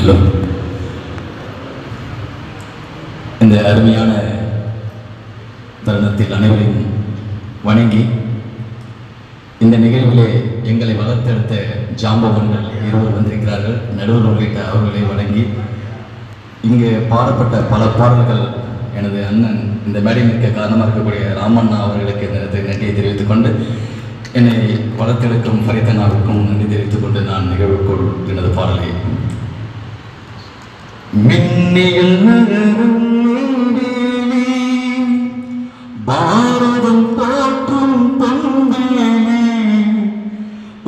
Hello. இந்த அருமையான தருணத்தில் அனைவரையும் வணங்கி இந்த நிகழ்விலே எங்களை வளர்த்தெடுத்த ஜாம்பவன்கள் இருவர் வந்திருக்கிறார்கள். நடுவர் உள்ளிட்ட அவர்களை வணங்கி இங்கே பாடப்பட்ட பல பாடல்கள் எனது அண்ணன் இந்த மேடை நிற்க காரணமாக இருக்கக்கூடிய ராமண்ணா அவர்களுக்கு இந்த நேரத்தில் நன்றியை தெரிவித்துக் கொண்டு என்னை வளர்த்தெடுக்கும் ஃபரிதனாவுக்கும் நன்றி தெரிவித்துக் கொண்டு நான் நிகழ்வுக்குள் எனது பாடலை மின்னியல் நகரும் பாரதம் போற்றும் பண்பிலே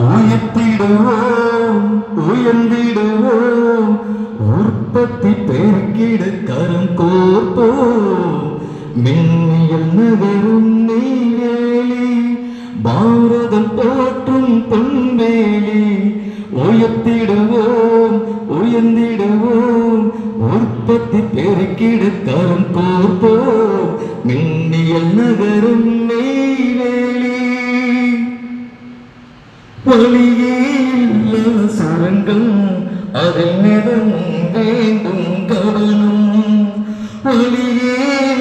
உயர்த்திடுவோம் உயர்ந்திடுவோம் உற்பத்தி பெருக்கிட கரம் கோர்ப்போம் மின்னியல் நகரும் நெய்வேலி பாரதம் போற்றும் பண்பேலி உயர்த்திடுவோம் உயர்ந்திடுவோம் உற்பத்தி பெருக்கிட கரம் கோர்ப்போம் மின்னியல் நகரும் நெய்வேலி வழியே இல்ல சுரங்கம் அதில் நிலமும் வேண்டும் கவனம் வழியே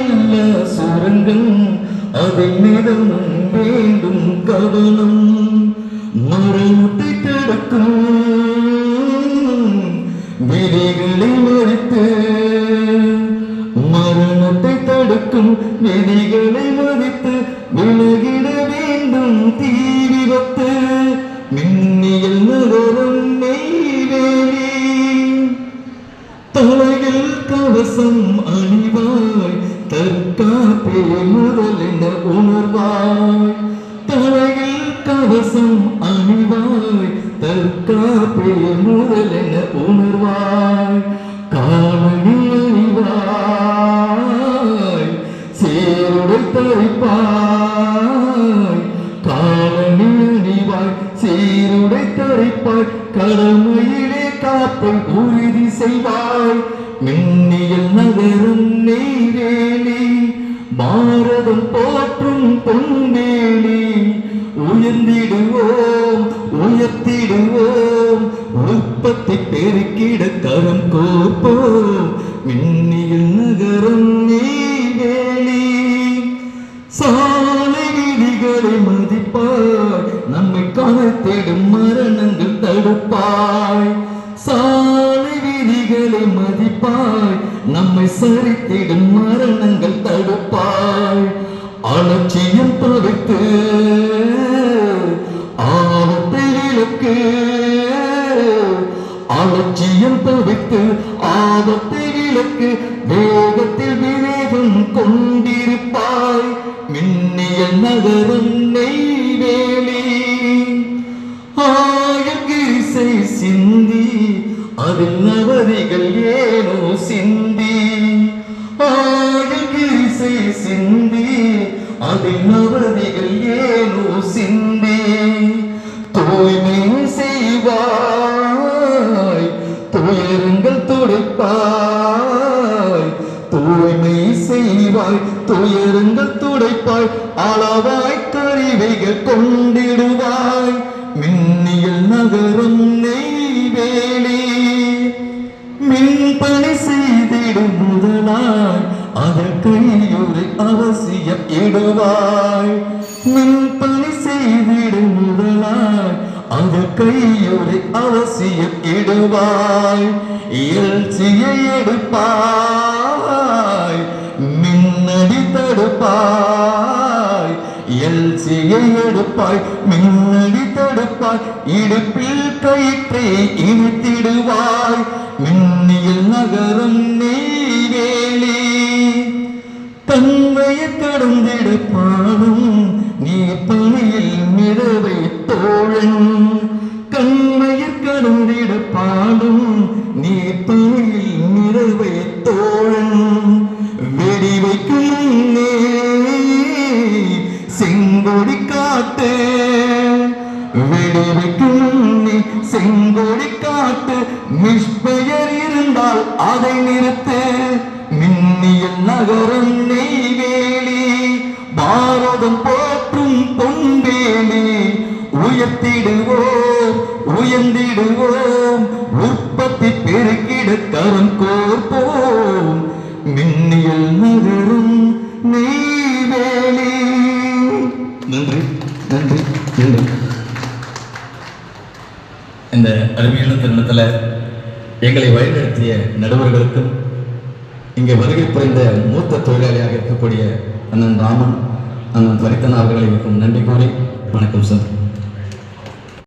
இல்ல சுரங்கம் அதில் நிலமும் வேண்டும் கவனம் மரணத்தை தடுக்கும் விதிகளை மறித்து மரணத்தை தடுக்கும் விதிகளை மறித்து விலகிட வேண்டும் தீ விபத்து மின்னியல் நகரம் நெய்வேலி தலையில் கவசம் அணிவாய் தற்காப்பே முதலென உணர்வாய் தலையில் கவசம் அணிவாய் தற்காப்பே முதலென உணர்வாய் காவணி அணிவாய் சேருடை தரிப்பாய் காவணி அணிவாய் சீருடை தரிப்பாய் கடமையிலே காப்பை உறுதி செய்வாய் மின்னியல் நகரும் நெய்வேலி பாரதம் போற்றும் பொன்வேலி உயர்ந்திடுவோம் உயர்த்திடுவோம் உற்பத்தி பெருக்கிட கரம் கோர்ப்போம் மின்னியல் நகரம் நெய்வேலி சாலை விதிகளை மதிப்பாய் நம்மை காண தேடும் மரணங்கள் தடுப்பாய் சாலை விதிகளை மதிப்பாய் நம்மை சரித்திடும் மரணங்கள் தடுப்பாய் அலட்சியம் தவிர்த்து ஆபத்தை விலக்கு அலட்சியம் தவிர்த்து ஆபத்தை விலக்கு வேகத்தில் விவேகம் கொண்டிருப்பாய் மின்னியல் நகரம் நெய்வேலி ஆயகிரிசை சிந்தி அதில் நவதிகள் ஏனோ சிந்தி ஆயகிரிசை சிந்தி அதில் நவதிகள் ஏனோ சிந்தி தூய்மை செய்வாய் துயரங்கள் துடைப்பாய் தூய்மை செய்வாய் துயரங்கள் துடைப்பாய் அளவாய் கருவிகள் கொண்டிடுவாய் மின்னியல் நகரம் நெய்வேலி மின்பணி செய்திடும் முதலாய் அதன் கையுறை அவசியம் இடுவாய் மின்பணி செய்திடும் முதலாய் அதன் கையுறை அவசியம் இடுவாய் எழுச்சியை எடுப்பாய் மின்னடி தடுப்பாய் எழுச்சியை எடுப்பாய் மின்னடி தடுப்பாய் இடுப்பில் கயிற்றை இணைத்திடுவாய் மின்னியல் நகரம் நெய்வேலி தன்மையை கடந்திட பாடும் நீ பணியில் மிரவை தோழன் கண்மையில் கடந்திட பாடும் நீ பணியில் மிரவை தோழன் வெடி வைக்கும் முன்னே செங்கொடி காட்டு வெடி வைக்கும் முன்னே செங்கொடி காட்டு நிஷ்பெயர் இருந்தால் அதை நிறுத்து மின்னியல் நகரம் நெய்வேலி பாரதம் போற்றும் பொன்வேலி உயர்த்திடுவோம் உயர்ந்திடுவோம் உற்பத்தி உற்பத்தி பெருக்கிட கரம் கோர்ப்போம் மின்னியல் நகரும் நெய்வேலி. நன்றி நன்றி நன்றி. இந்த அருமையான தருணத்தில் எங்களை வழிநடத்திய நடுவர்களுக்கும் இங்கே வருகை புரிந்த மூத்த தொழிலாளியாக இருக்கக்கூடிய அண்ணன் ராமன், அண்ணன் பரித்தன் அவர்களை நன்றி கூறி வணக்கம் சார்.